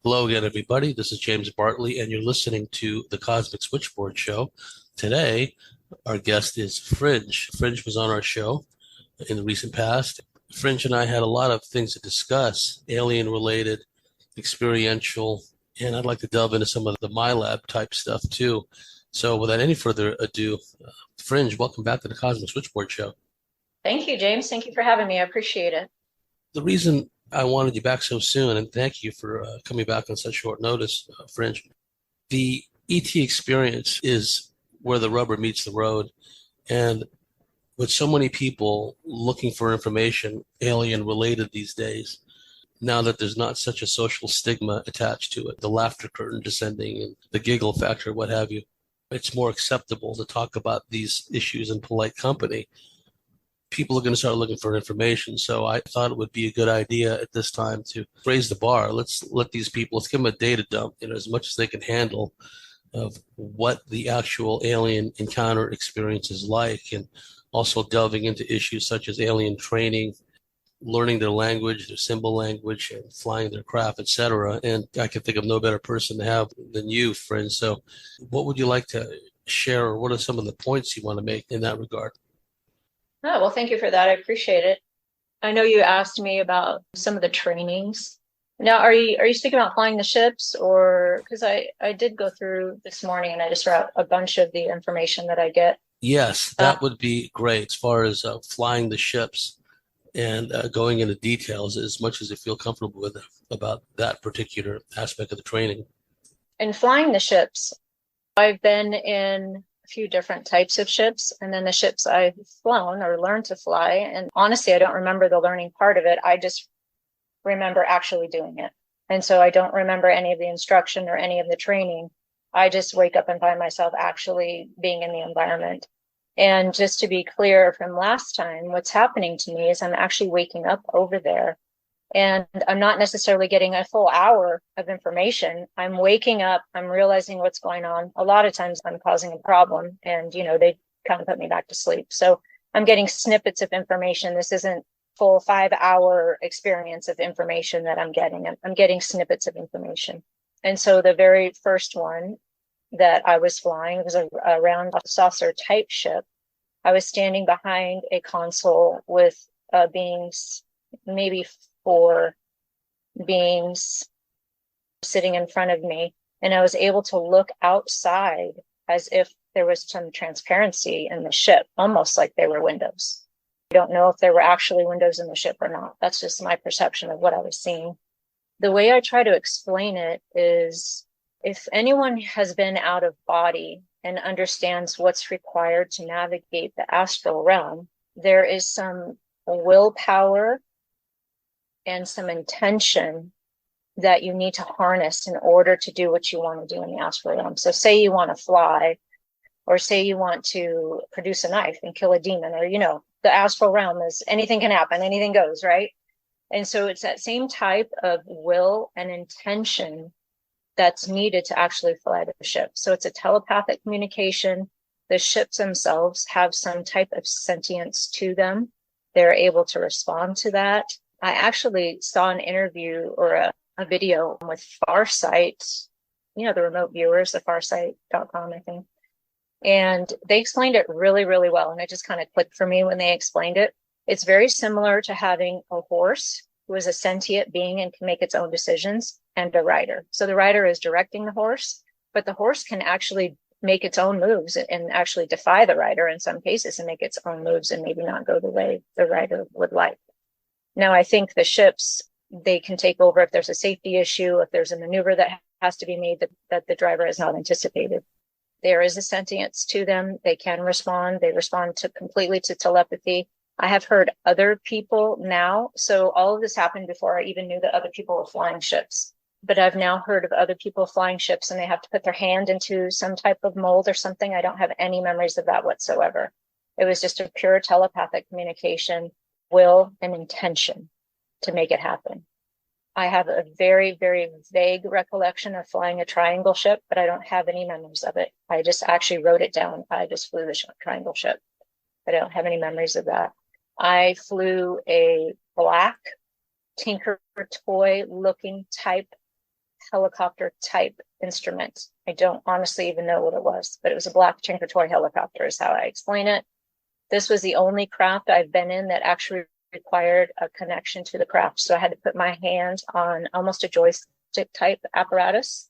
Hello again, everybody. This is James Bartley, and you're listening to the Cosmic Switchboard Show. Today, our guest is Fringe. Fringe was on our show in the recent past. Fringe and I had a lot of things to discuss, alien-related, experiential, and I'd like to delve into some of the MyLab type stuff too. So, without any further ado, Fringe, welcome back to the Cosmic Switchboard Show. Thank you, James. Thank you for having me. I appreciate it. The reason I wanted you back so soon, and thank you for coming back on such short notice, Fringe. The ET experience is where the rubber meets the road. And with so many people looking for information alien related these days, now that there's not such a social stigma attached to it, the laughter curtain descending and the giggle factor, what have you, it's more acceptable to talk about these issues in polite company. People are going to start looking for information. So I thought it would be a good idea at this time to raise the bar. Let's let these people, let's give them a data dump, as much as they can handle of what the actual alien encounter experience is like, and also delving into issues such as alien training, learning their language, their symbol language, and flying their craft, etc. And I can think of no better person to have than you, friend. So what would you like to share, or what are some of the points you want to make in that regard? Oh, well, thank you for that. I appreciate it. I know you asked me about some of the trainings. Now, are you speaking about flying the ships, or because I did go through this morning and I just wrote a bunch of the information that I get. Yes, Uh, that would be great as far as flying the ships and going into details as much as you feel comfortable with about that particular aspect of the training. in flying the ships, I've been in a few different types of ships, and then the ships I've flown or learned to fly. And honestly, I don't remember the learning part of it. I just remember actually doing it. And so I don't remember any of the instruction or any of the training. I just wake up and find myself actually being in the environment. And just to be clear from last time, what's happening to me is I'm actually waking up over there, and I'm not necessarily getting a full hour of information. I'm waking up, I'm realizing what's going on. A lot of times I'm causing a problem, and, they kind of put me back to sleep. So I'm getting snippets of information. This isn't full 5 hour experience of information that I'm getting. I'm getting snippets of information. And so the very first one that I was flying was a round saucer type ship. I was standing behind a console with beings, maybe 4 beings sitting in front of me. And I was able to look outside as if there was some transparency in the ship, almost like they were windows. I don't know if there were actually windows in the ship or not. That's just my perception of what I was seeing. The way I try to explain it is, if anyone has been out of body and understands what's required to navigate the astral realm, there is some willpower and some intention that you need to harness in order to do what you want to do in the astral realm. So say you want to fly, or say you want to produce a knife and kill a demon, or, the astral realm is anything can happen, anything goes, right? And so it's that same type of will and intention that's needed to actually fly the ship. So it's a telepathic communication. The ships themselves have some type of sentience to them. They're able to respond to that. I actually saw an interview or a video with Farsight, the remote viewers, the farsight.com, I think. And they explained it really, really well. And it just kind of clicked for me when they explained it. It's very similar to having a horse who is a sentient being and can make its own decisions, and a rider. So the rider is directing the horse, but the horse can actually make its own moves and actually defy the rider in some cases and make its own moves and maybe not go the way the rider would like. Now, I think the ships, they can take over if there's a safety issue, if there's a maneuver that has to be made that the driver has not anticipated. There is a sentience to them. They can respond. They respond completely to telepathy. I have heard other people now. So all of this happened before I even knew that other people were flying ships. But I've now heard of other people flying ships, and they have to put their hand into some type of mold or something. I don't have any memories of that whatsoever. It was just a pure telepathic communication, will and intention to make it happen. I have a very, very vague recollection of flying a triangle ship, but I don't have any memories of it. I just actually wrote it down. I just flew the triangle ship, but I don't have any memories of that. I flew a black Tinker toy looking type helicopter type instrument. I don't honestly even know what it was, but it was a black Tinker Toy helicopter is how I explain it. This was the only craft I've been in that actually required a connection to the craft. So I had to put my hand on almost a joystick type apparatus.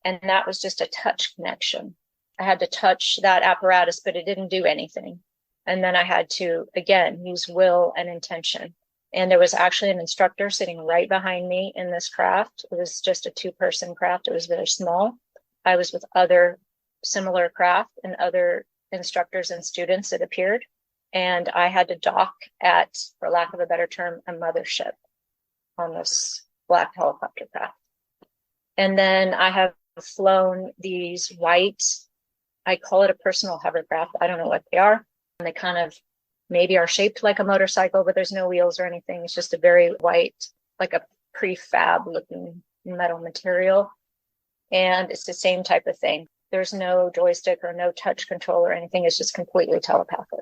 And that was just a touch connection. I had to touch that apparatus, but it didn't do anything. And then I had to, again, use will and intention. And there was actually an instructor sitting right behind me in this craft. It was just a 2-person craft. It was very small. I was with other similar craft and other instructors and students, it appeared. And I had to dock at, for lack of a better term, a mothership on this black helicopter craft. And then I have flown these white, I call it a personal hovercraft. I don't know what they are. And they kind of maybe are shaped like a motorcycle, but there's no wheels or anything. It's just a very white, like a prefab looking metal material. And it's the same type of thing. There's no joystick or no touch control or anything. It's just completely telepathic.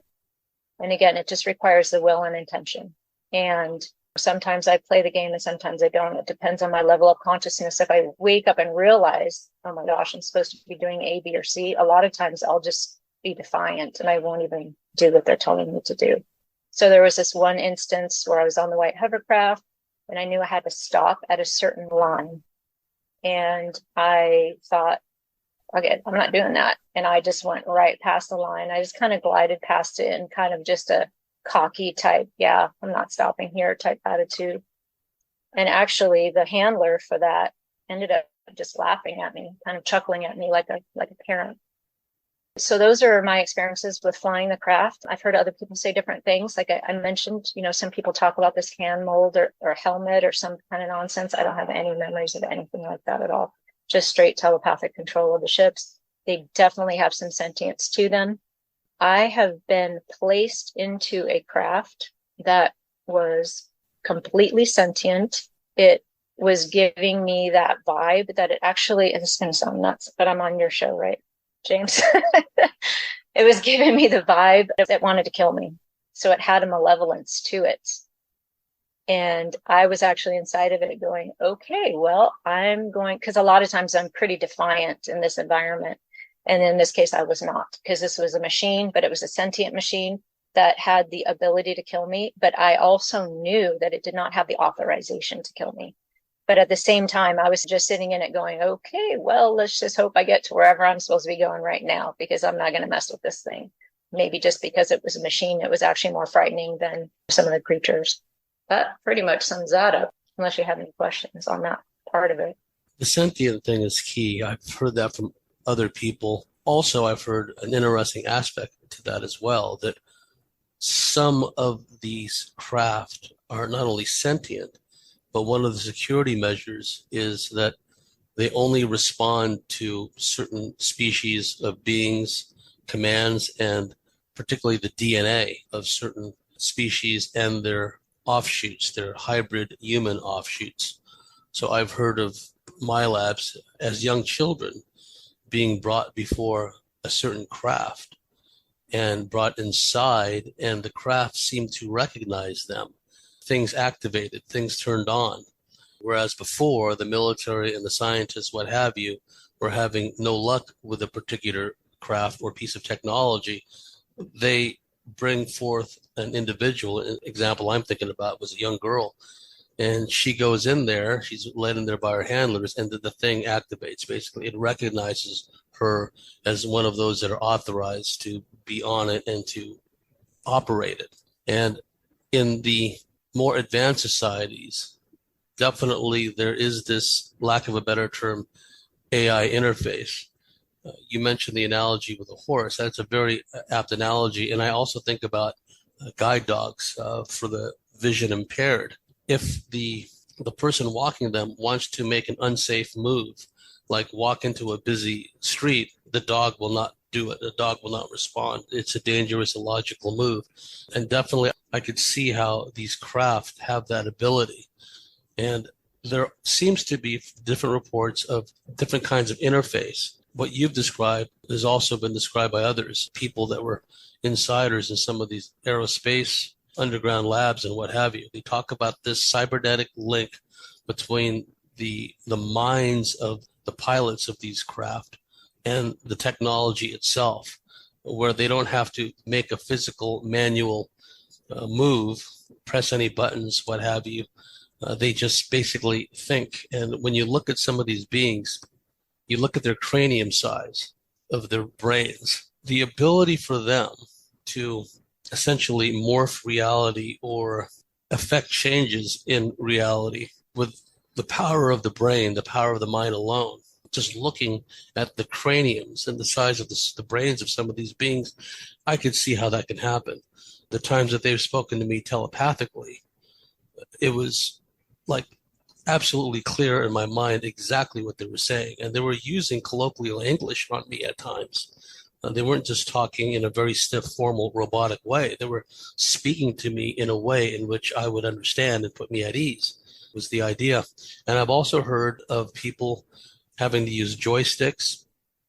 And again, it just requires the will and intention. And sometimes I play the game and sometimes I don't. It depends on my level of consciousness. If I wake up and realize, oh my gosh, I'm supposed to be doing A, B, or C, a lot of times I'll just be defiant and I won't even do what they're telling me to do. So there was this one instance where I was on the white hovercraft and I knew I had to stop at a certain line. And I thought, okay, I'm not doing that. And I just went right past the line. I just kind of glided past it in kind of just a cocky type, yeah, I'm not stopping here type attitude. And actually the handler for that ended up just laughing at me, kind of chuckling at me like a parent. So those are my experiences with flying the craft. I've heard other people say different things. Like I mentioned, some people talk about this hand mold or helmet or some kind of nonsense. I don't have any memories of anything like that at all. Just straight telepathic control of the ships. They definitely have some sentience to them. I have been placed into a craft that was completely sentient. It was giving me that vibe that it actually, and it's going to sound nuts, but I'm on your show, right, James? It was giving me the vibe that it wanted to kill me. So it had a malevolence to it. And I was actually inside of it going, okay, well, because a lot of times I'm pretty defiant in this environment. And in this case, I was not, because this was a machine, but it was a sentient machine that had the ability to kill me. But I also knew that it did not have the authorization to kill me. But at the same time, I was just sitting in it going, okay, well, let's just hope I get to wherever I'm supposed to be going right now, because I'm not going to mess with this thing. Maybe just because it was a machine, it was actually more frightening than some of the creatures. That pretty much sums that up, unless you have any questions on that part of it. The sentient thing is key. I've heard that from other people. Also, I've heard an interesting aspect to that as well, that some of these craft are not only sentient, but one of the security measures is that they only respond to certain species of beings, commands, and particularly the DNA of certain species and their offshoots, their hybrid human offshoots. So I've heard of my labs as young children being brought before a certain craft and brought inside, and the craft seemed to recognize them. Things activated, things turned on. Whereas before, the military and the scientists, what have you, were having no luck with a particular craft or piece of technology. They bring forth an individual. An example I'm thinking about was a young girl. And she goes in there, she's led in there by her handlers, and the thing activates. Basically, it recognizes her as one of those that are authorized to be on it and to operate it. And in the more advanced societies, definitely there is this, lack of a better term, AI interface. You mentioned the analogy with a horse. That's a very apt analogy. And I also think about guide dogs for the vision impaired. If the person walking them wants to make an unsafe move, like walk into a busy street, the dog will not do it. The dog will not respond. It's a dangerous, illogical move. And definitely I could see how these craft have that ability. And there seems to be different reports of different kinds of interface. What you've described has also been described by others, people that were insiders in some of these aerospace underground labs and what have you. They talk about this cybernetic link between the minds of the pilots of these craft and the technology itself, where they don't have to make a physical manual move, press any buttons, what have you. They just basically think. And when you look at some of these beings, you look at their cranium size of their brains, the ability for them to essentially morph reality or affect changes in reality with the power of the brain, the power of the mind alone. Just looking at the craniums and the size of the brains of some of these beings, I could see how that can happen. The times that they've spoken to me telepathically, it was like absolutely clear in my mind exactly what they were saying. And they were using colloquial English on me at times. They weren't just talking in a very stiff, formal, robotic way. They were speaking to me in a way in which I would understand and put me at ease, was the idea. And I've also heard of people having to use joysticks,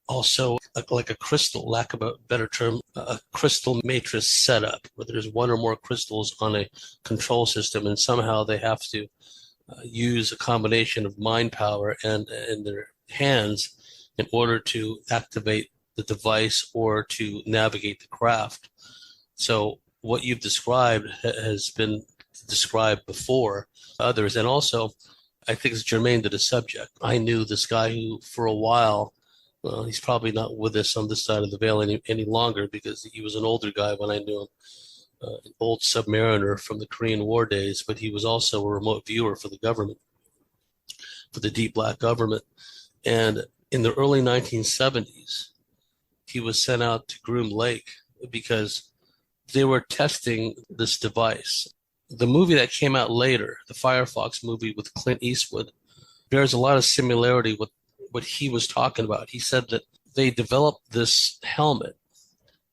also like a crystal, lack of a better term, a crystal matrix setup, where there's one or more crystals on a control system, and somehow they have to use a combination of mind power and their hands in order to activate the device or to navigate the craft. So what you've described has been described before others, and also I think it's germane to the subject. I knew this guy who, for a while, well, he's probably not with us on this side of the veil any longer, because he was an older guy when I knew him, an old submariner from the Korean War days, but he was also a remote viewer for the government, for the deep black government. And in the early 1970s, he was sent out to Groom Lake because they were testing this device. The movie that came out later, the Firefox movie with Clint Eastwood, bears a lot of similarity with what he was talking about. He said that they developed this helmet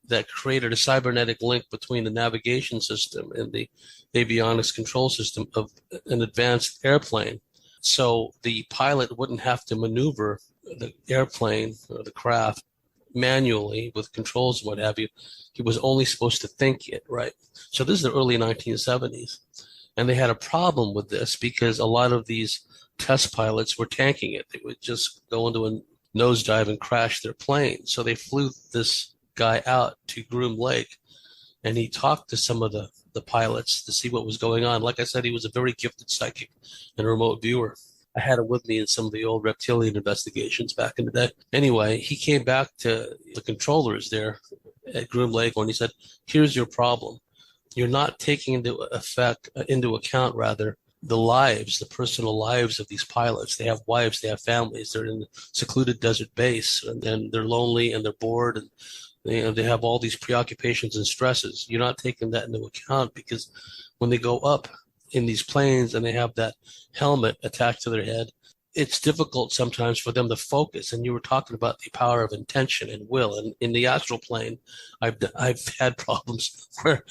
that created a cybernetic link between the navigation system and the avionics control system of an advanced airplane. So the pilot wouldn't have to maneuver the airplane or the craft manually with controls and what have you. He was only supposed to think it, right? So this is the early 1970s. And they had a problem with this because a lot of these test pilots were tanking it. They would just go into a nosedive and crash their plane. So they flew this guy out to Groom Lake, and he talked to some of the pilots to see what was going on. Like I said, he was a very gifted psychic and a remote viewer. I had him with me in some of the old reptilian investigations back in the day. Anyway, he came back to the controllers there at Groom Lake and he said, here's your problem. You're not taking into account, the lives, the personal lives of these pilots. They have wives, they have families, they're in a secluded desert base, and then they're lonely and they're bored, and they have all these preoccupations and stresses. You're not taking that into account because when they go up in these planes and they have that helmet attached to their head, it's difficult sometimes for them to focus. And you were talking about the power of intention and will. And in the astral plane, I've had problems where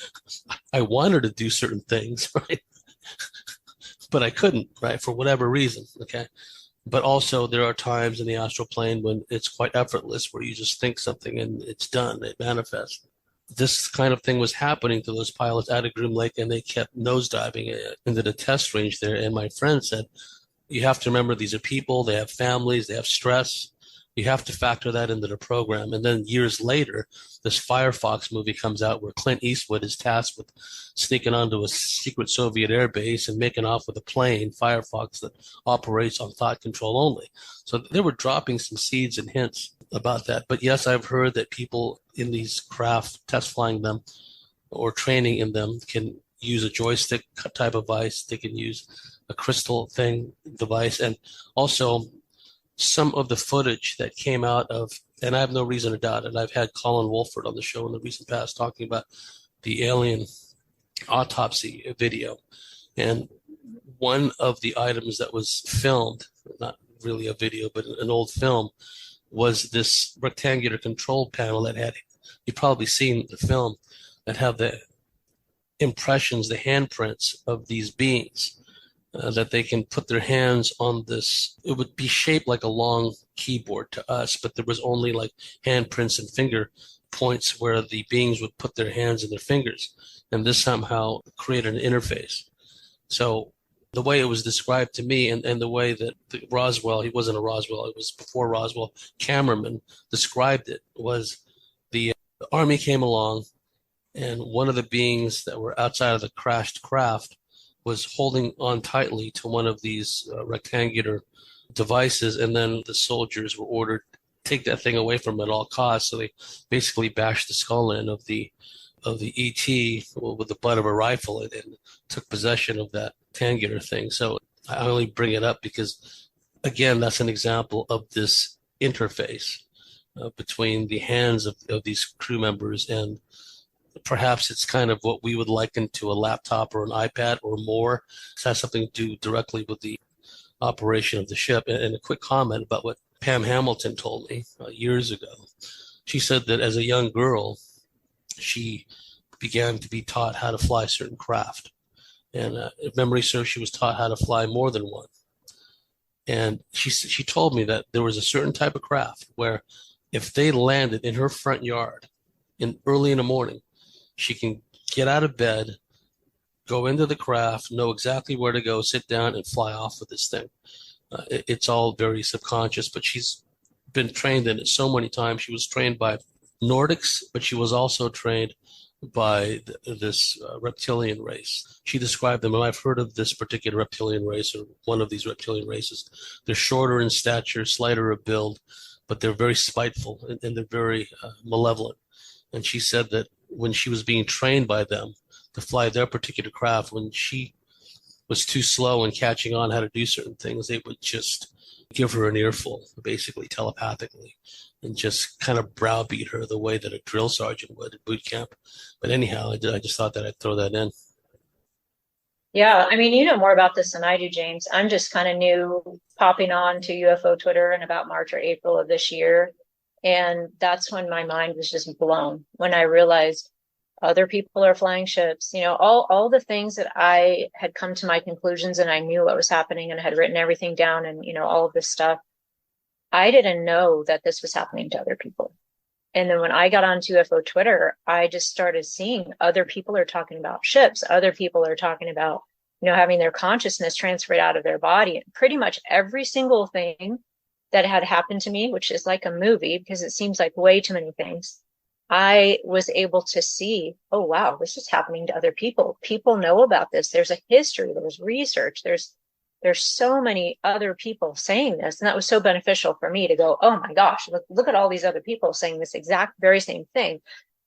I wanted to do certain things, right? But I couldn't, right? For whatever reason, okay? But also there are times in the astral plane when it's quite effortless, where you just think something and it's done, it manifests. This kind of thing was happening to those pilots out of Groom Lake, and they kept nosediving into the test range there. And my friend said, you have to remember, these are people, they have families, they have stress. You have to factor that into the program. And then years later, this Firefox movie comes out where Clint Eastwood is tasked with sneaking onto a secret Soviet air base and making off with a plane, Firefox, that operates on thought control only. So they were dropping some seeds and hints about that. But yes, I've heard that people in these craft, test flying them or training in them, can use a joystick type of device. They can use a crystal thing device. And also some of the footage that came out of, and I have no reason to doubt it, I've had Colin Wolford on the show in the recent past talking about the alien autopsy video. And one of the items that was filmed, not really a video, but an old film, was this rectangular control panel that had, you've probably seen the film, that have the impressions, the handprints of these beings, that they can put their hands on this. It would be shaped like a long keyboard to us, but there was only like handprints and finger points where the beings would put their hands and their fingers. And this somehow created an interface. So the way it was described to me, and the way that the Roswell, he wasn't a Roswell, it was before Roswell, cameraman described it, was the army came along, and one of the beings that were outside of the crashed craft was holding on tightly to one of these rectangular devices, and then the soldiers were ordered to take that thing away from him at all costs. So they basically bashed the skull in of the ET with the butt of a rifle, and took possession of that rectangular thing. So I only bring it up because, again, that's an example of this interface between the hands of these crew members, and perhaps it's kind of what we would liken to a laptop or an iPad or more. It has something to do directly with the operation of the ship. And a quick comment about what Pam Hamilton told me years ago. She said that as a young girl, she began to be taught how to fly certain craft. And if memory serves, she was taught how to fly more than one. And she told me that there was a certain type of craft where if they landed in her front yard early in the morning, she can get out of bed, go into the craft, know exactly where to go, sit down, and fly off with this thing. It's all very subconscious, but she's been trained in it so many times. She was trained by Nordics, but she was also trained by this reptilian race. She described them, and I've heard of this particular reptilian race, or one of these reptilian races. They're shorter in stature, slighter of build, but they're very spiteful, and they're very malevolent. And she said that when she was being trained by them to fly their particular craft, when she was too slow in catching on how to do certain things, they would just give her an earful, basically telepathically, and just kind of browbeat her the way that a drill sergeant would at boot camp. But anyhow, I just thought that I'd throw that in. Yeah, I mean, you know more about this than I do, James. I'm just kind of new, popping on to UFO Twitter in about March or April of this year. And that's when my mind was just blown, when I realized other people are flying ships, all the things that I had come to my conclusions, and I knew what was happening and had written everything down, and, all of this stuff. I didn't know that this was happening to other people. And then when I got onto UFO Twitter, I just started seeing other people are talking about ships. Other people are talking about, having their consciousness transferred out of their body. And pretty much every single thing that had happened to me, which is like a movie because it seems like way too many things, I was able to see, oh, wow, this is happening to other people. People know about this. There's a history, there's research, there's so many other people saying this. And that was so beneficial for me to go, oh my gosh, look at all these other people saying this exact very same thing.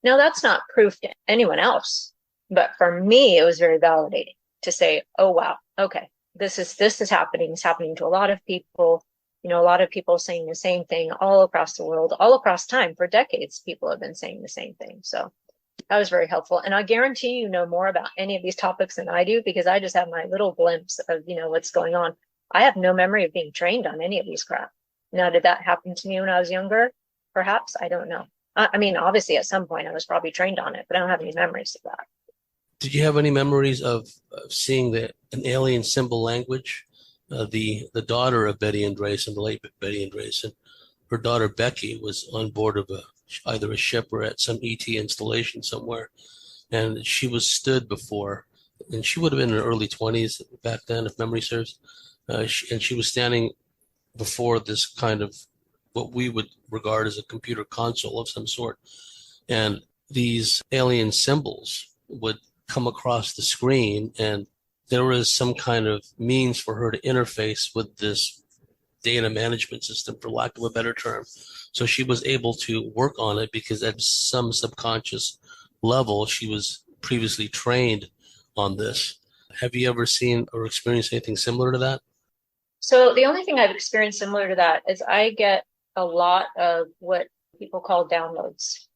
Now, that's not proof to anyone else, but for me, it was very validating to say, oh, wow, okay, this is happening. It's happening to a lot of people. A lot of people saying the same thing all across the world, all across time. For decades, people have been saying the same thing. So that was very helpful. And I guarantee you know more about any of these topics than I do, because I just have my little glimpse of, what's going on. I have no memory of being trained on any of these crap. Now, did that happen to me when I was younger? Perhaps. I don't know. I mean, obviously, at some point I was probably trained on it, but I don't have any memories of that. Did you have any memories of seeing an alien symbol language? The daughter of Betty Andreson, the late Betty Andreson, her daughter Becky was on board of either a ship or at some ET installation somewhere, and she was stood before, and she would have been in her early 20s back then, if memory serves, and she was standing before this kind of what we would regard as a computer console of some sort, and these alien symbols would come across the screen, and there was some kind of means for her to interface with this data management system, for lack of a better term. So she was able to work on it because at some subconscious level, she was previously trained on this. Have you ever seen or experienced anything similar to that? So the only thing I've experienced similar to that is I get a lot of what people call downloads.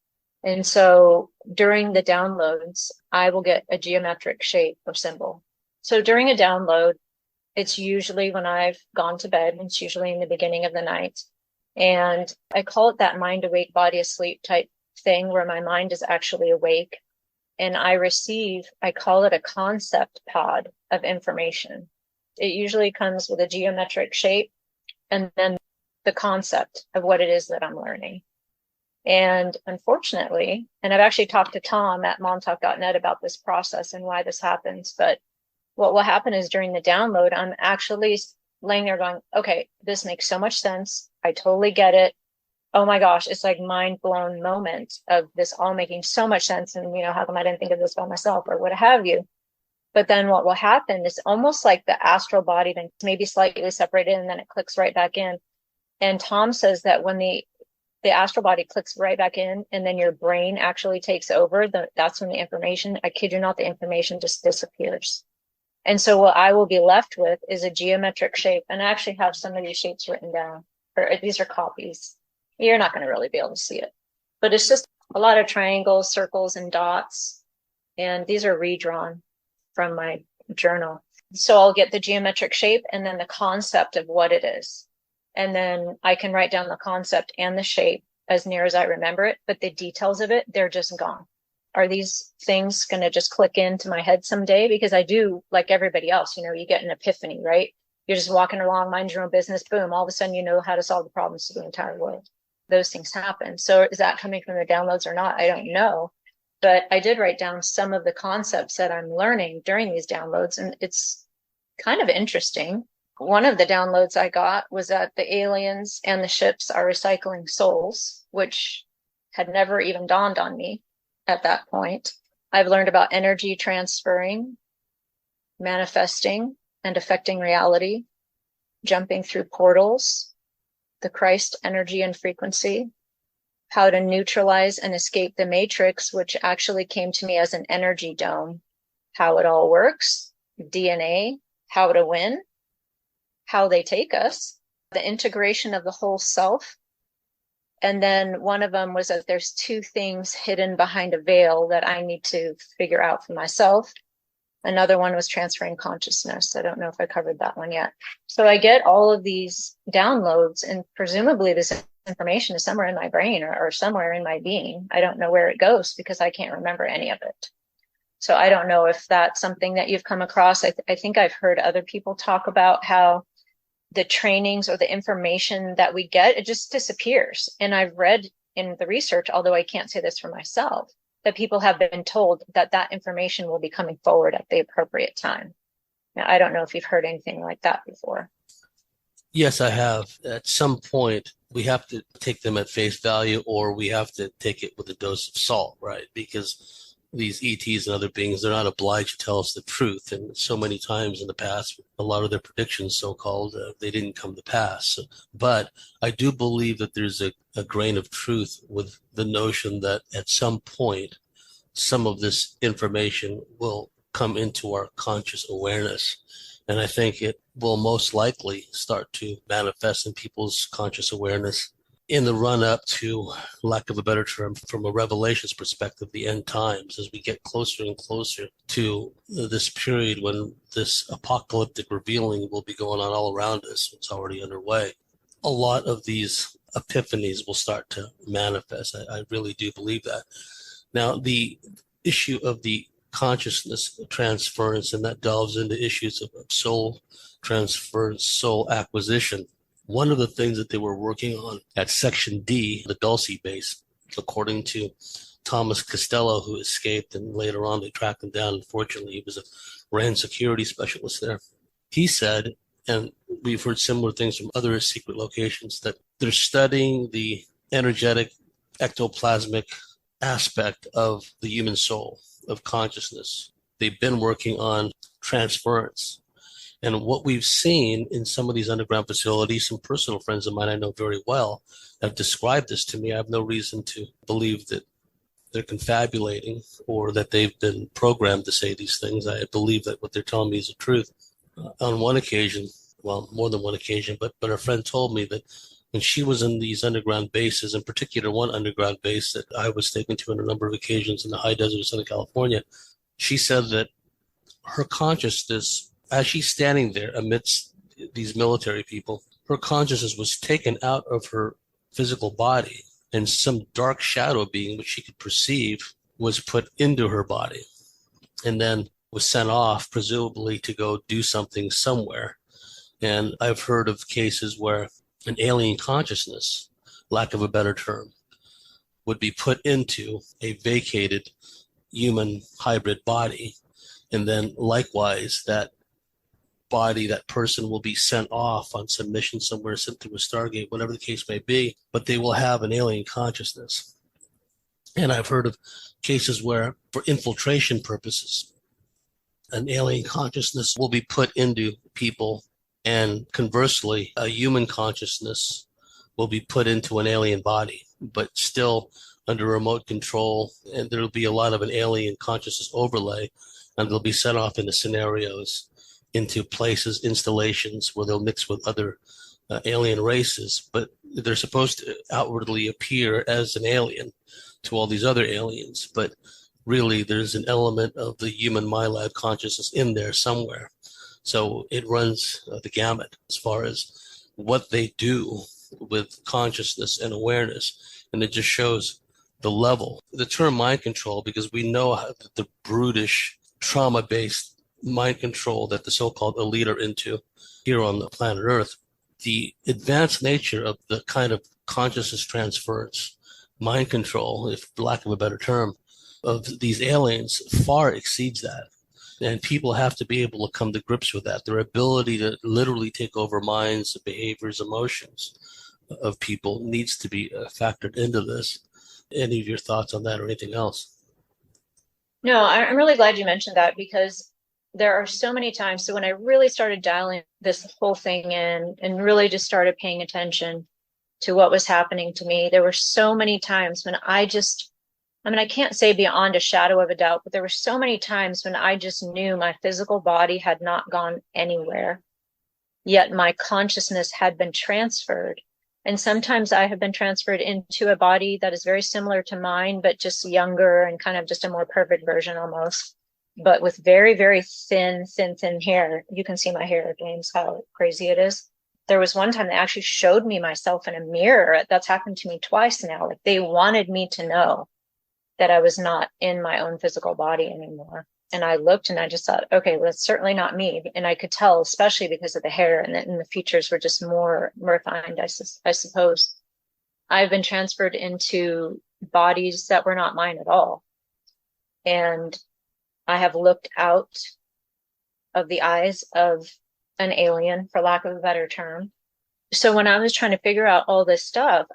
And so during the downloads, I will get a geometric shape of symbol. So during a download, it's usually when I've gone to bed. It's usually in the beginning of the night. And I call it that mind awake, body asleep type thing, where my mind is actually awake. And I call it a concept pod of information. It usually comes with a geometric shape and then the concept of what it is that I'm learning. And unfortunately, and I've actually talked to Tom at montauk.net about this process and why this happens, but what will happen is during the download, I'm actually laying there going, okay, this makes so much sense. I totally get it. Oh my gosh, it's like mind blown moment of this all making so much sense. And, how come I didn't think of this by myself or what have you? But then what will happen is almost like the astral body then maybe slightly separated and then it clicks right back in. And Tom says that when the astral body clicks right back in and then your brain actually takes over, that's when the information, I kid you not, the information just disappears. And so what I will be left with is a geometric shape. And I actually have some of these shapes written down, or these are copies. You're not going to really be able to see it, but it's just a lot of triangles, circles, and dots. And these are redrawn from my journal. So I'll get the geometric shape and then the concept of what it is. And then I can write down the concept and the shape as near as I remember it, but the details of it, they're just gone. Are these things going to just click into my head someday? Because I do, like everybody else, you get an epiphany, right? You're just walking along, mind your own business, boom, all of a sudden you know how to solve the problems of the entire world. Those things happen. So is that coming from the downloads or not? I don't know. But I did write down some of the concepts that I'm learning during these downloads, and it's kind of interesting. One of the downloads I got was that the aliens and the ships are recycling souls, which had never even dawned on me at that point. I've learned about energy transferring, manifesting, and affecting reality, jumping through portals, the Christ energy and frequency, how to neutralize and escape the matrix, which actually came to me as an energy dome, how it all works, DNA, how to win, how they take us, the integration of the whole self. And then one of them was that there's two things hidden behind a veil that I need to figure out for myself. Another one was transferring consciousness. I don't know if I covered that one yet. So I get all of these downloads, and presumably this information is somewhere in my brain or somewhere in my being. I don't know where it goes because I can't remember any of it. So I don't know if that's something that you've come across. I think I've heard other people talk about how the trainings or the information that we get, it just disappears. And I've read in the research, although I can't say this for myself, that people have been told that that information will be coming forward at the appropriate time. Now, I don't know if you've heard anything like that before. Yes, I have. At some point, we have to take them at face value, or we have to take it with a dose of salt, right? Because these ETs and other beings, they're not obliged to tell us the truth. And so many times in the past, a lot of their predictions, so-called, they didn't come to pass. But I do believe that there's a grain of truth with the notion that at some point, some of this information will come into our conscious awareness. And I think it will most likely start to manifest in people's conscious awareness in the run up to, lack of a better term, from a revelations perspective, the end times, as we get closer and closer to this period when this apocalyptic revealing will be going on all around us. It's already underway. A lot of these epiphanies will start to manifest. I really do believe that. Now, the issue of the consciousness transference, and that delves into issues of soul transference, soul acquisition. One of the things that they were working on at Section D, the Dulce base, according to Thomas Costello, who escaped, and later on they tracked him down. Unfortunately, he was a RAND security specialist there. He said, and we've heard similar things from other secret locations, that they're studying the energetic ectoplasmic aspect of the human soul, of consciousness. They've been working on transference. And what we've seen in some of these underground facilities, some personal friends of mine I know very well have described this to me. I have no reason to believe that they're confabulating or that they've been programmed to say these things. I believe that what they're telling me is the truth. On one occasion, well, more than one occasion, but a friend told me that when she was in these underground bases, in particular one underground base that I was taken to on a number of occasions in the high desert of Southern California, she said that her consciousness, as she's standing there amidst these military people, her consciousness was taken out of her physical body, and some dark shadow being, which she could perceive, was put into her body and then was sent off, presumably to go do something somewhere. And I've heard of cases where an alien consciousness, lack of a better term, would be put into a vacated human hybrid body, And then likewise, that body, that person will be sent off on some mission somewhere, sent to a Stargate, whatever the case may be, but they will have an alien consciousness. And I've heard of cases where, for infiltration purposes, an alien consciousness will be put into people, and conversely, a human consciousness will be put into an alien body, but still under remote control. And there'll be a lot of an alien consciousness overlay, and they'll be sent off into scenarios, into places, installations where they'll mix with other alien races, but they're supposed to outwardly appear as an alien to all these other aliens. But really, there's an element of the human MyLab consciousness in there somewhere. So it runs the gamut as far as what they do with consciousness and awareness. And it just shows the level. The term mind control, because we know how the brutish, trauma-based mind control that the so-called elite are into here on the planet Earth, the advanced nature of the kind of consciousness transference, mind control, if for lack of a better term, of these aliens far exceeds that. And people have to be able to come to grips with that. Their ability to literally take over minds, behaviors, emotions of people needs to be factored into this. Any of your thoughts on that or anything else? No, I'm really glad you mentioned that, because there are so many times. So when I really started dialing this whole thing in and really just started paying attention to what was happening to me, there were so many times when I can't say beyond a shadow of a doubt, but there were so many times when I just knew my physical body had not gone anywhere, yet my consciousness had been transferred. And sometimes I have been transferred into a body that is very similar to mine, but just younger and kind of just a more perfect version almost, but with very, very thin hair. You can see my hair, James, how crazy it is. There was one time they actually showed me myself in a mirror. That's happened to me twice now. Like, they wanted me to know that I was not in my own physical body anymore. And I looked and I just thought, okay, well, that's certainly not me. And I could tell, especially because of the hair, and the features were just more refined, I suppose. I've been transferred into bodies that were not mine at all. And I have looked out of the eyes of an alien, for lack of a better term. So when I was trying to figure out all this stuff,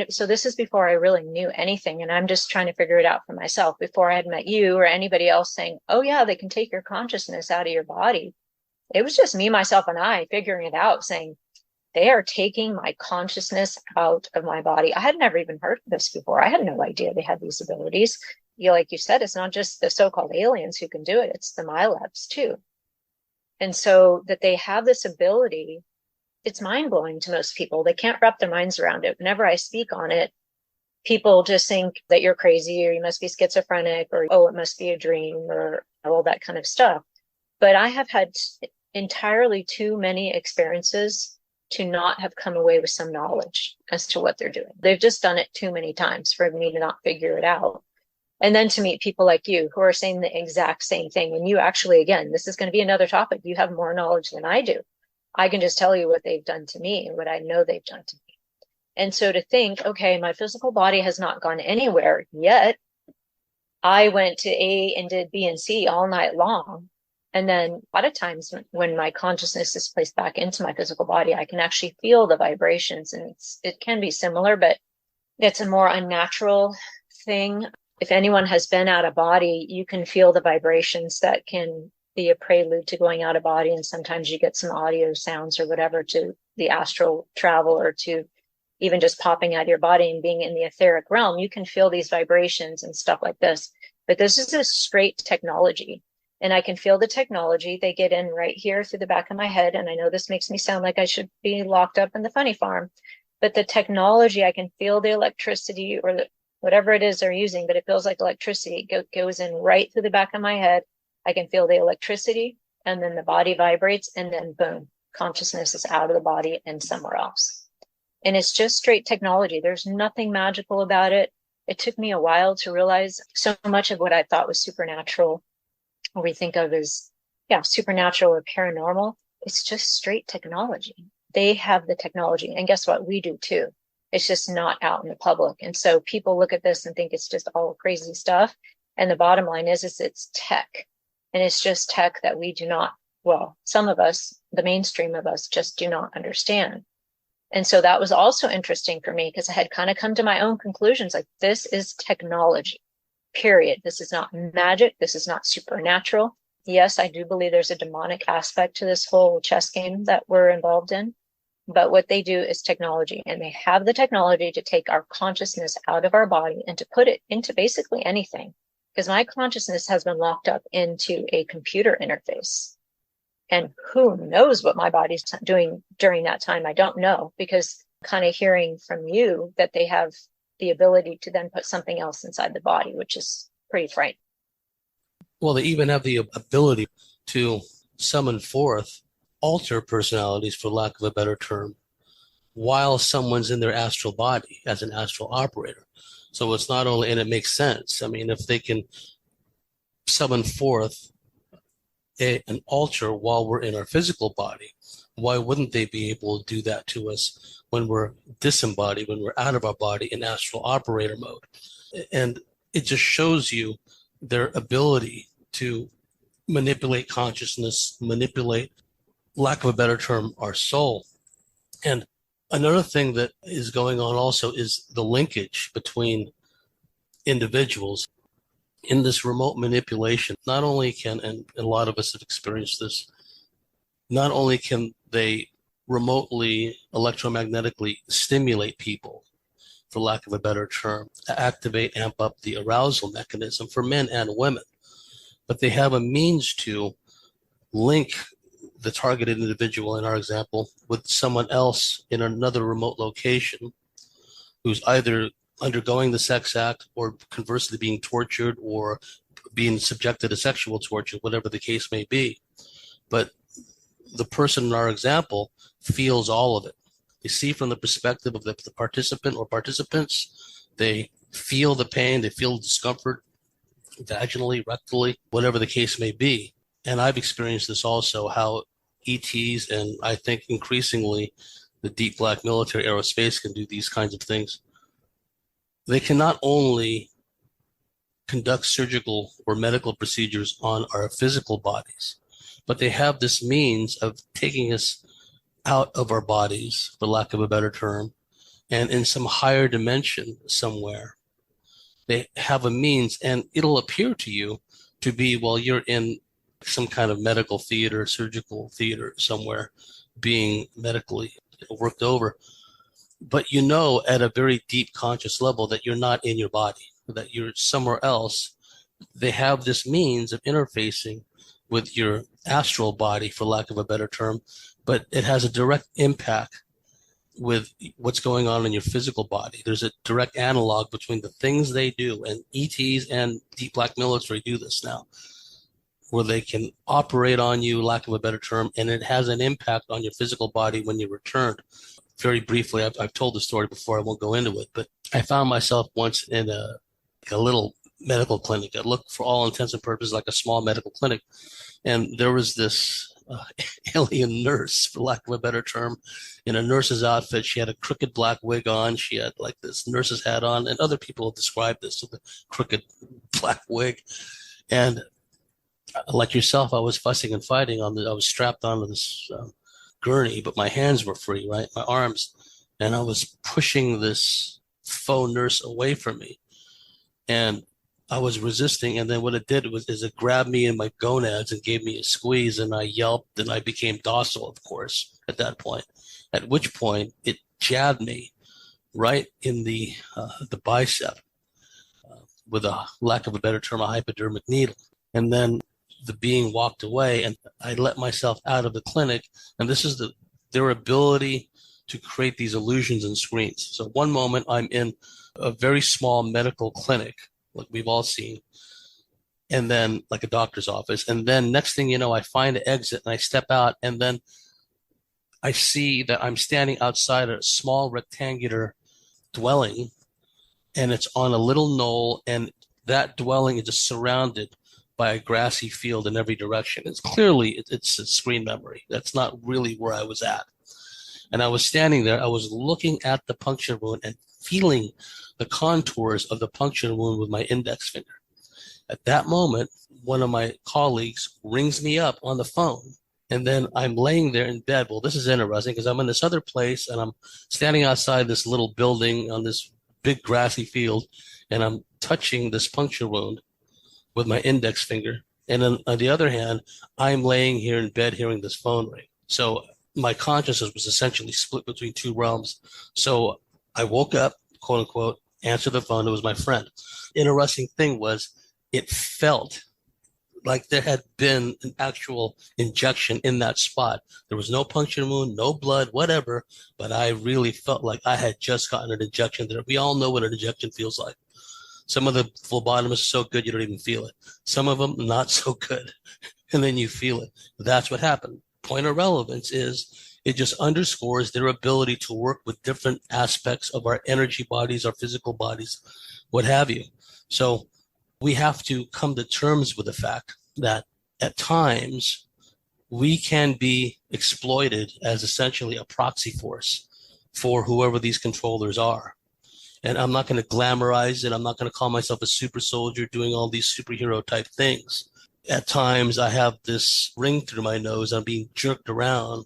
so this is before I really knew anything, and I'm just trying to figure it out for myself before I had met you or anybody else saying, oh yeah, they can take your consciousness out of your body. It was just me, myself, and I figuring it out, saying, they are taking my consciousness out of my body. I had never even heard of this before. I had no idea they had these abilities. Like you said, it's not just the so-called aliens who can do it. It's the MyLabs too. And so that they have this ability, it's mind-blowing to most people. They can't wrap their minds around it. Whenever I speak on it, people just think that you're crazy, or you must be schizophrenic, or, oh, it must be a dream, or all that kind of stuff. But I have had entirely too many experiences to not have come away with some knowledge as to what they're doing. They've just done it too many times for me to not figure it out. And then to meet people like you who are saying the exact same thing. And you actually, again, this is going to be another topic. You have more knowledge than I do. I can just tell you what they've done to me and what I know they've done to me. And so to think, okay, my physical body has not gone anywhere yet. I went to A and did B and C all night long. And then a lot of times when my consciousness is placed back into my physical body, I can actually feel the vibrations, and it can be similar, but it's a more unnatural thing. If anyone has been out of body, you can feel the vibrations that can be a prelude to going out of body. And sometimes you get some audio sounds or whatever to the astral travel, or to even just popping out of your body and being in the etheric realm. You can feel these vibrations and stuff like this. But this is a straight technology. And I can feel the technology. They get in right here through the back of my head. And I know this makes me sound like I should be locked up in the funny farm. But the technology, I can feel the electricity, or whatever it is they're using, but it feels like electricity. It goes in right through the back of my head. I can feel the electricity, and then the body vibrates, and then boom, consciousness is out of the body and somewhere else. And it's just straight technology. There's nothing magical about it. It took me a while to realize so much of what I thought was supernatural, or we think of as, supernatural or paranormal. It's just straight technology. They have the technology. And guess what? We do too. It's just not out in the public. And so people look at this and think it's just all crazy stuff. And the bottom line is it's tech. And it's just tech that we do not, well, some of us, the mainstream of us, just do not understand. And so that was also interesting for me because I had kind of come to my own conclusions like, this is technology, period. This is not magic. This is not supernatural. Yes, I do believe there's a demonic aspect to this whole chess game that we're involved in. But what they do is technology, and they have the technology to take our consciousness out of our body and to put it into basically anything. Because my consciousness has been locked up into a computer interface. And who knows what my body's doing during that time? I don't know, because kind of hearing from you that they have the ability to then put something else inside the body, which is pretty frightening. Well, they even have the ability to summon forth alter personalities, for lack of a better term, while someone's in their astral body as an astral operator. So it's not only, and it makes sense. I mean, if they can summon forth an alter while we're in our physical body, why wouldn't they be able to do that to us when we're disembodied, when we're out of our body in astral operator mode? And it just shows you their ability to manipulate consciousness, manipulate, lack of a better term, our soul. And another thing that is going on also is the linkage between individuals in this remote manipulation. Not only can, and a lot of us have experienced this, not only can they remotely electromagnetically stimulate people, for lack of a better term, activate, amp up the arousal mechanism for men and women, but they have a means to link the targeted individual, in our example, with someone else in another remote location who's either undergoing the sex act or conversely being tortured or being subjected to sexual torture, whatever the case may be. But the person in our example feels all of it. They see from the perspective of the participant or participants. They feel the pain, they feel discomfort, vaginally, rectally, whatever the case may be. And I've experienced this also, how ETs, and I think increasingly the deep black military aerospace, can do these kinds of things. They can not only conduct surgical or medical procedures on our physical bodies, but they have this means of taking us out of our bodies, for lack of a better term, and in some higher dimension somewhere. They have a means, and it'll appear to you to be, well, you're in some kind of medical theater, surgical theater somewhere, being medically worked over. But you know at a very deep conscious level that you're not in your body, that you're somewhere else. They have this means of interfacing with your astral body, for lack of a better term, but it has a direct impact with what's going on in your physical body. There's a direct analog between the things they do, and ETs and deep black military do this now, where they can operate on you, lack of a better term, and it has an impact on your physical body when you're returned. Very briefly, I've told the story before, I won't go into it, but I found myself once in a little medical clinic. It looked, for all intents and purposes, like a small medical clinic. And there was this alien nurse, for lack of a better term, in a nurse's outfit. She had a crooked black wig on. She had like this nurse's hat on, and other people have described this with a crooked black wig. And like yourself, I was fussing and fighting I was strapped onto this gurney, but my hands were free, right? My arms. And I was pushing this faux nurse away from me. And I was resisting. And then what it did is it grabbed me in my gonads and gave me a squeeze, and I yelped, and I became docile, of course, at that point. At which point it jabbed me right in the bicep with, a lack of a better term, a hypodermic needle. And then the being walked away, and I let myself out of the clinic. And this is their ability to create these illusions and screens. So one moment I'm in a very small medical clinic, like we've all seen, and then like a doctor's office. And then next thing you know, I find an exit and I step out, and then I see that I'm standing outside a small rectangular dwelling, and it's on a little knoll, and that dwelling is just surrounded by a grassy field in every direction. It's clearly, it's a screen memory. That's not really where I was at. And I was standing there, I was looking at the puncture wound and feeling the contours of the puncture wound with my index finger. At that moment, one of my colleagues rings me up on the phone. And then I'm laying there in bed. Well, this is interesting because I'm in this other place and I'm standing outside this little building on this big grassy field, and I'm touching this puncture wound with my index finger. And then on the other hand, I'm laying here in bed hearing this phone ring. So my consciousness was essentially split between two realms. So I woke up, quote unquote, answered the phone. It was my friend. Interesting thing was it felt like there had been an actual injection in that spot. There was no puncture wound, no blood, whatever, but I really felt like I had just gotten an injection there. We all know what an injection feels like. Some of the phlebotomists are so good you don't even feel it. Some of them not so good, and then you feel it. That's what happened. Point of relevance is it just underscores their ability to work with different aspects of our energy bodies, our physical bodies, what have you. So we have to come to terms with the fact that at times we can be exploited as essentially a proxy force for whoever these controllers are. And I'm not going to glamorize it. I'm not going to call myself a super soldier doing all these superhero type things. At times I have this ring through my nose. I'm being jerked around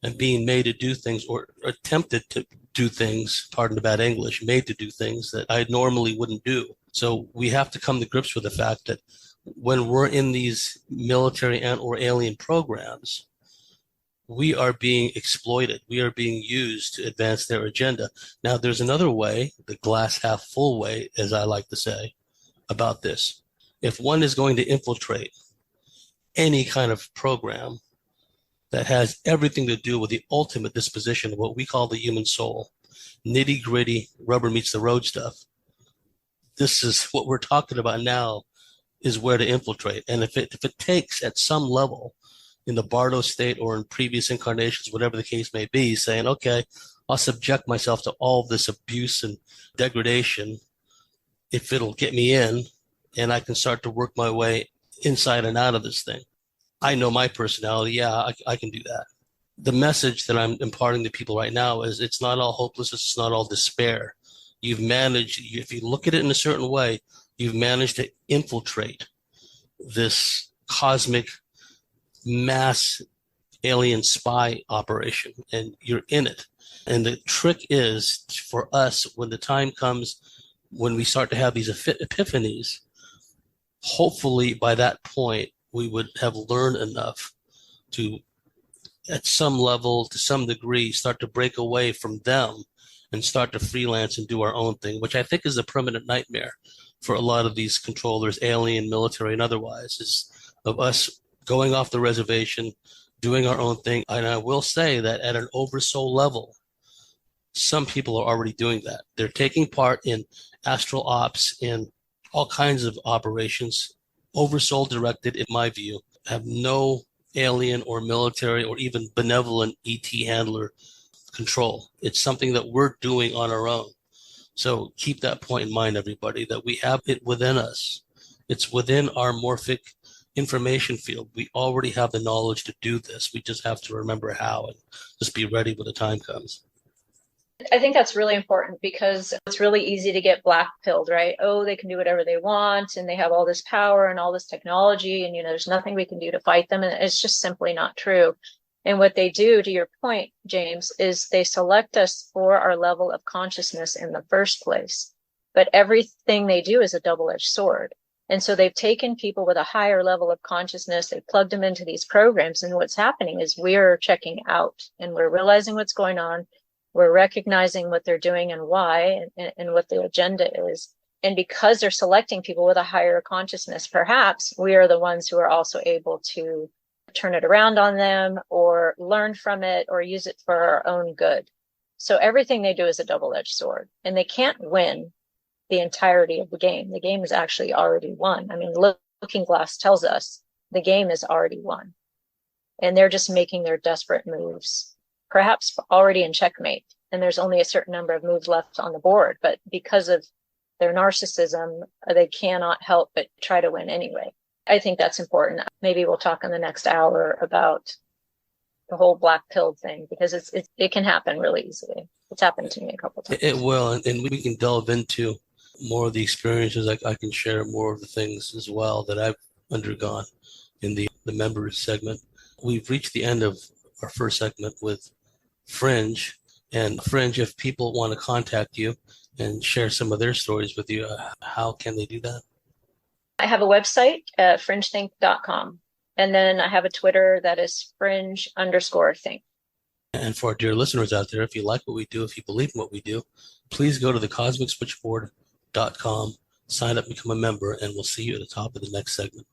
and being made to do things, or attempted to do things, pardon the bad English, made to do things that I normally wouldn't do. So we have to come to grips with the fact that when we're in these military and or alien programs, we are being exploited. We are being used to advance their agenda. Now, there's another way, the glass half full way, as I like to say, about this. If one is going to infiltrate any kind of program that has everything to do with the ultimate disposition of what we call the human soul, nitty gritty, rubber meets the road stuff, this is what we're talking about now, is where to infiltrate. And if it takes at some level in the Bardo state or in previous incarnations, whatever the case may be, saying, okay, I'll subject myself to all this abuse and degradation if it'll get me in and I can start to work my way inside and out of this thing. I know my personality. Yeah, I can do that. The message that I'm imparting to people right now is it's not all hopelessness. It's not all despair. You've managed, if you look at it in a certain way, you've managed to infiltrate this cosmic mass alien spy operation, and you're in it. And the trick is for us, when the time comes, when we start to have these epiphanies, hopefully by that point, we would have learned enough to, at some level, to some degree, start to break away from them and start to freelance and do our own thing, which I think is a permanent nightmare for a lot of these controllers, alien, military, and otherwise, is of us going off the reservation, doing our own thing. And I will say that at an oversoul level, some people are already doing that. They're taking part in astral ops, in all kinds of operations, oversoul directed, in my view, have no alien or military or even benevolent ET handler control. It's something that we're doing on our own. So keep that point in mind, everybody, that we have it within us. It's within our morphic information field. We already have the knowledge to do this. We just have to remember how and just be ready when the time comes. I think that's really important because it's really easy to get black-pilled, right? Oh, they can do whatever they want and they have all this power and all this technology and, there's nothing we can do to fight them. And it's just simply not true. And what they do, to your point, James, is they select us for our level of consciousness in the first place. But everything they do is a double-edged sword. And so they've taken people with a higher level of consciousness, they've plugged them into these programs. And what's happening is we're checking out and we're realizing what's going on. We're recognizing what they're doing and why and what the agenda is. And because they're selecting people with a higher consciousness, perhaps we are the ones who are also able to turn it around on them or learn from it or use it for our own good. So everything they do is a double-edged sword, and they can't win the entirety of the game. The game is actually already won. I mean, Looking Glass tells us the game is already won, and they're just making their desperate moves, perhaps already in checkmate. And there's only a certain number of moves left on the board, but because of their narcissism, they cannot help but try to win anyway. I think that's important. Maybe we'll talk in the next hour about the whole black pill thing, because it can happen really easily. It's happened to me a couple of times. It will, and we can delve into more of the experiences. I can share more of the things as well that I've undergone in the members segment. We've reached the end of our first segment with Fringe. And Fringe, if people want to contact you and share some of their stories with you, how can they do that? I have a website, fringethink.com. And then I have a Twitter that is fringe_think. And for our dear listeners out there, if you like what we do, if you believe in what we do, please go to thecosmicswitchboard.com, sign up, become a member, and we'll see you at the top of the next segment.